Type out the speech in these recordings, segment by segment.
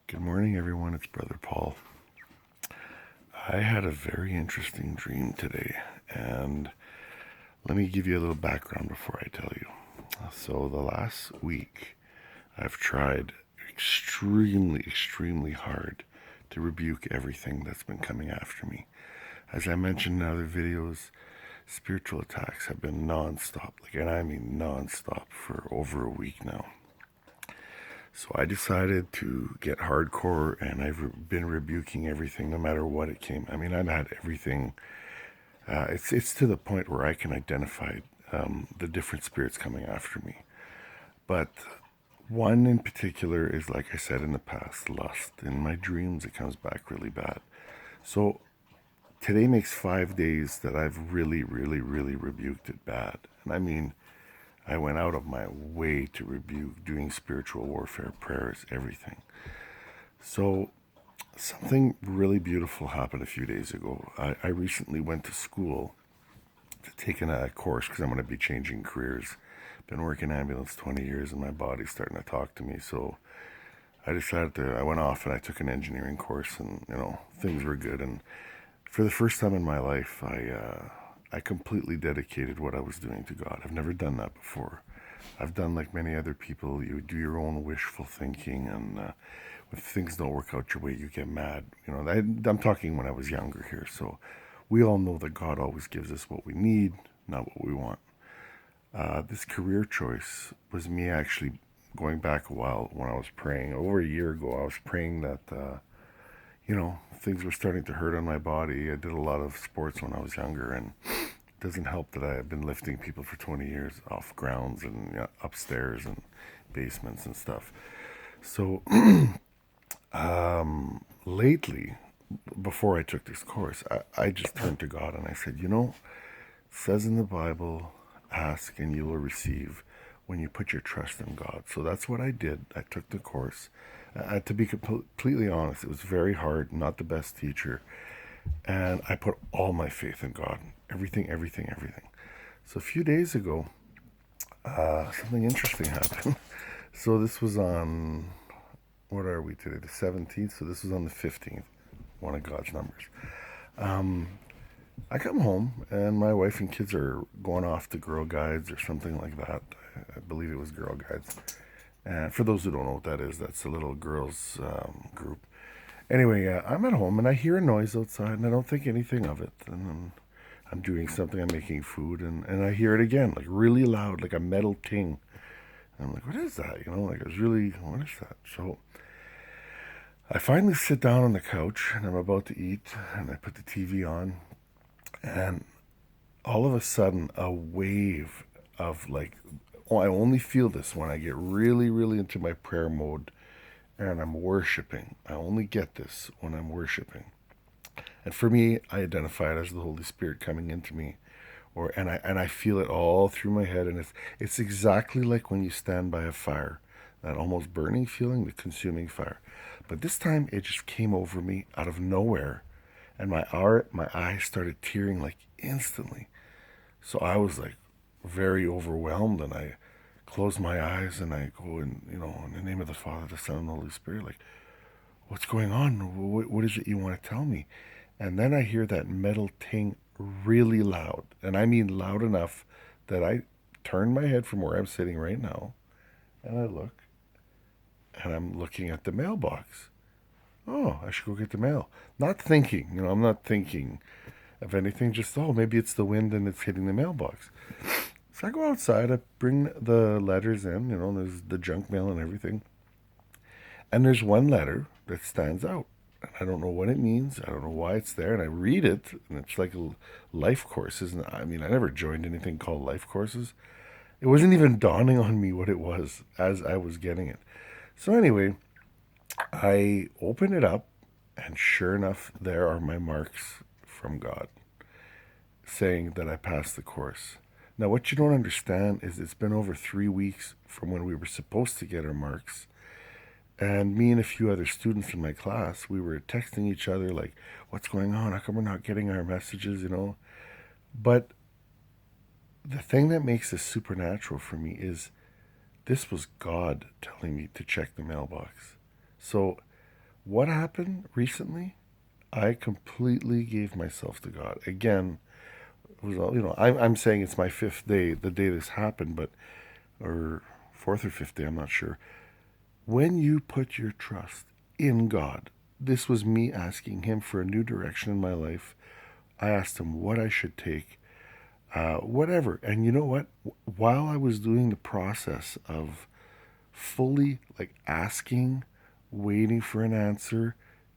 Good morning, everyone. It's Brother Paul. I had a very interesting dream today, and let me give you a little background before I tell you. So, the last week, I've tried extremely hard to rebuke everything that's been coming after me. As I mentioned in other videos, spiritual attacks have been nonstop, and I mean nonstop, for over a week now. So I decided to get hardcore, and I've been rebuking everything, no matter what it came. I mean, I've had everything. It's to the point where I can identify the different spirits coming after me. But one in particular is, like I said in the past, lust. In my dreams, it comes back really bad. So today makes 5 days that I've really rebuked it bad. And I mean, I went out of my way to rebuke, doing spiritual warfare, prayers, everything. So something really beautiful happened a few days ago. I recently went to school to take a course because I'm going to be changing careers. Been working ambulance 20 years and my body's starting to talk to me. So I went off and I took an engineering course, and, things were good. And for the first time in my life, I completely dedicated what I was doing to God. I've never done that before. I've done like many other people. You do your own wishful thinking, and when things don't work out your way, you get mad. I'm talking when I was younger here. So we all know that God always gives us what we need, not what we want. This career choice was me actually going back a while when I was praying. Over a year ago, I was praying that things were starting to hurt on my body. I did a lot of sports when I was younger, and it doesn't help that I have been lifting people for 20 years off grounds and upstairs and basements and stuff. So lately, before I took this course, I just turned to God and I said, it says in the Bible, ask and you will receive when you put your trust in God. So that's what I did. I took the course. To be completely honest, it was very hard, not the best teacher. And I put all my faith in God. Everything. So a few days ago, something interesting happened. So this was on, what are we today? The 17th. So this was on the 15th, one of God's numbers. I come home and my wife and kids are going off to Girl Guides or something like that. I believe it was Girl Guides. And for those who don't know what that is, that's a little girls group. Anyway, I'm at home and I hear a noise outside and I don't think anything of it. And then I'm doing something, I'm making food, and I hear it again, like really loud, like a metal ting. And I'm like, what is that? Like it was really, what is that? So I finally sit down on the couch and I'm about to eat and I put the TV on, and all of a sudden a wave of I only feel this when I get really into my prayer mode and I'm worshiping. I only get this when I'm worshiping. And for me, I identify it as the Holy Spirit coming into me, and I feel it all through my head, and it's exactly like when you stand by a fire, that almost burning feeling, the consuming fire. But this time it just came over me out of nowhere, and my eyes started tearing like instantly. So I was like very overwhelmed, and I close my eyes and I go, and in the name of the Father, the Son, and the Holy Spirit, like, what's going on? What is it you want to tell me? And then I hear that metal ting really loud, and I mean loud enough that I turn my head from where I'm sitting right now, and I look, and I'm looking at the mailbox. Oh, I should go get the mail. Not thinking, I'm not thinking of anything, just, oh, maybe it's the wind and it's hitting the mailbox. So I go outside, I bring the letters in, there's the junk mail and everything. And there's one letter that stands out. And I don't know what it means. I don't know why it's there. And I read it, and it's like a life courses. And I mean, I never joined anything called life courses. It wasn't even dawning on me what it was as I was getting it. So anyway, I open it up, and sure enough, there are my marks from God saying that I passed the course. Now, what you don't understand is it's been over 3 weeks from when we were supposed to get our marks. And me and a few other students in my class, we were texting each other like, what's going on? How come we're not getting our messages, But the thing that makes this supernatural for me is this was God telling me to check the mailbox. So What happened recently? I completely gave myself to God. Again, it was all, I'm saying it's my fifth day, the day this happened, but, or fourth or fifth day, I'm not sure. When you put your trust in God, this was me asking Him for a new direction in my life. I asked Him what I should take, whatever. And you know what? While I was doing the process of fully like asking, waiting for an answer,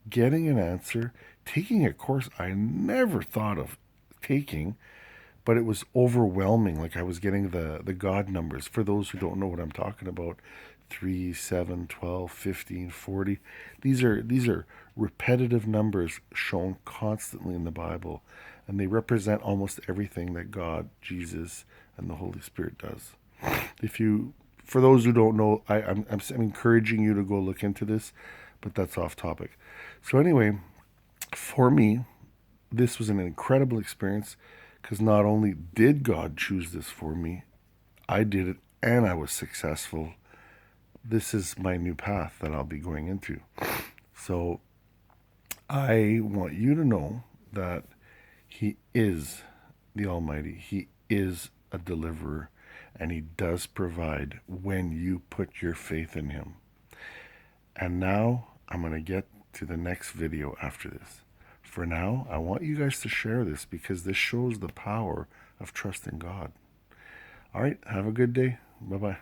getting an answer, taking a course I never thought of taking, but it was overwhelming. Like I was getting the God numbers. For those who don't know what I'm talking about, 3, 7, 12, 15, 40. These are repetitive numbers shown constantly in the Bible, and they represent almost everything that God, Jesus, and the Holy Spirit does. If you, for those who don't know, I'm encouraging you to go look into this, but that's off topic. So anyway, for me, this was an incredible experience because not only did God choose this for me, I did it and I was successful. This is my new path that I'll be going into. So I want you to know that He is the Almighty. He is a deliverer, and He does provide when you put your faith in Him. And now I'm going to get to the next video after this. For now, I want you guys to share this because this shows the power of trusting God. All right, have a good day. Bye bye.